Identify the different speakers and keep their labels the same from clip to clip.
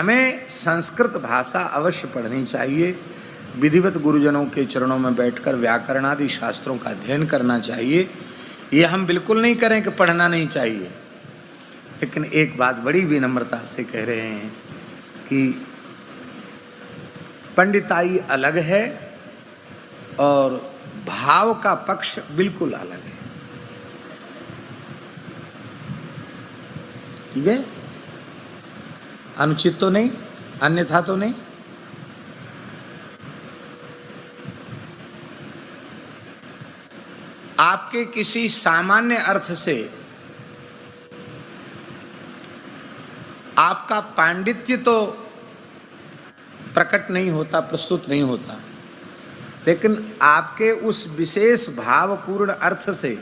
Speaker 1: हमें संस्कृत भाषा अवश्य पढ़नी चाहिए, विधिवत गुरुजनों के चरणों में बैठकर व्याकरण आदि शास्त्रों का अध्ययन करना चाहिए। ये हम बिल्कुल नहीं करें कि पढ़ना नहीं चाहिए, लेकिन एक बात बड़ी विनम्रता से कह रहे हैं कि पंडिताई अलग है और भाव का पक्ष बिल्कुल अलग है। ठीक है, अनुचित तो नहीं, अन्यथा तो नहीं। आपके किसी सामान्य अर्थ से आपका पांडित्य तो प्रकट नहीं होता, प्रस्तुत नहीं होता, लेकिन आपके उस विशेष भावपूर्ण अर्थ से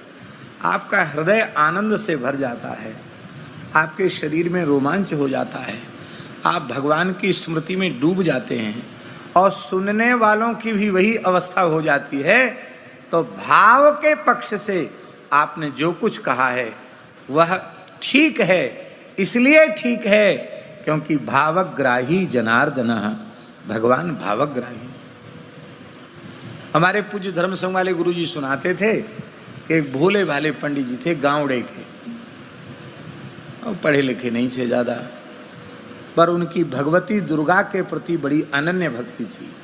Speaker 1: आपका हृदय आनंद से भर जाता है, आपके शरीर में रोमांच हो जाता है, आप भगवान की स्मृति में डूब जाते हैं और सुनने वालों की भी वही अवस्था हो जाती है। तो भाव के पक्ष से आपने जो कुछ कहा है वह ठीक है, इसलिए ठीक है क्योंकि भावग्राही जनार्दन, भगवान भावग्राही। हमारे पूज्य धर्म संघ वाले गुरु जी सुनाते थे कि एक भोले भाले पंडित जी थे गाँवड़े के, और पढ़े लिखे नहीं थे ज़्यादा, पर उनकी भगवती दुर्गा के प्रति बड़ी अनन्य भक्ति थी।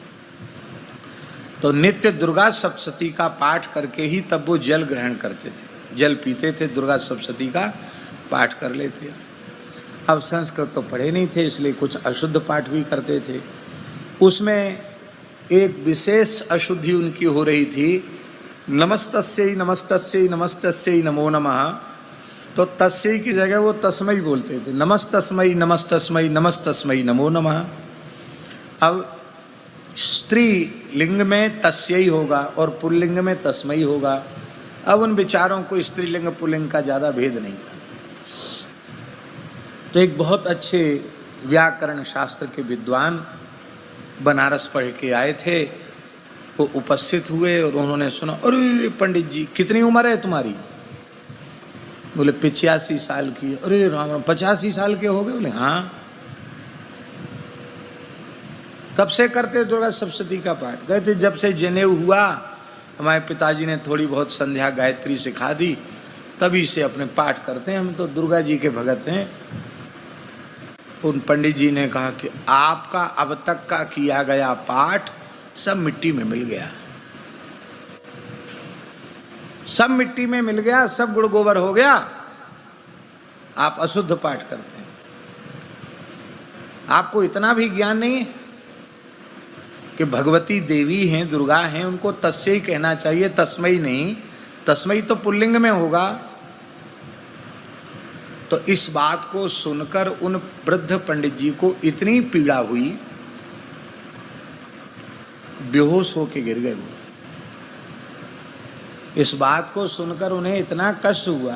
Speaker 1: तो नित्य दुर्गा सप्तशती का पाठ करके ही तब वो जल ग्रहण करते थे, जल पीते थे, दुर्गा सप्तशती का पाठ कर लेते। अब संस्कृत तो पढ़े नहीं थे, इसलिए कुछ अशुद्ध पाठ भी करते थे। उसमें एक विशेष अशुद्धि उनकी हो रही थी, नमस्तस्यै नमस्तस्यै नमस्तस्यै नमो नमः। तो तस्यै की जगह वो तस्मै बोलते थे, नमस्तस्मै नमस्तस्मै नमस्तस्मै नमो नमः। अब स्त्री लिंग में तस्यै होगा और पुल्लिंग में तस्मै होगा। अब उन विचारों को स्त्रीलिंग पुल्लिंग का ज़्यादा भेद नहीं था। तो एक बहुत अच्छे व्याकरण शास्त्र के विद्वान बनारस पढ़ के आए थे, वो उपस्थित हुए और उन्होंने सुना, अरे पंडित जी कितनी उम्र है तुम्हारी? बोले 85 साल की। अरे राम राम, 85 साल के हो गए? बोले हाँ। कब से करते दुर्गा सप्तशती का पाठ? कहते जब से जनेऊ हुआ, हमारे पिताजी ने थोड़ी बहुत संध्या गायत्री सिखा दी, तभी से अपने पाठ करते हैं, हम तो दुर्गा जी के भगत हैं। उन पंडित जी ने कहा कि आपका अब तक का किया गया पाठ सब मिट्टी में मिल गया, सब मिट्टी में मिल गया, सब गुड़ गोबर हो गया, आप अशुद्ध पाठ करते हैं। आपको इतना भी ज्ञान नहीं है कि भगवती देवी हैं, दुर्गा हैं, उनको तस्यै कहना चाहिए, तस्मै नहीं। तस्मै तो पुल्लिंग में होगा। तो इस बात को सुनकर उन वृद्ध पंडित जी को इतनी पीड़ा हुई, बेहोश होके गिर गए वो। इस बात को सुनकर उन्हें इतना कष्ट हुआ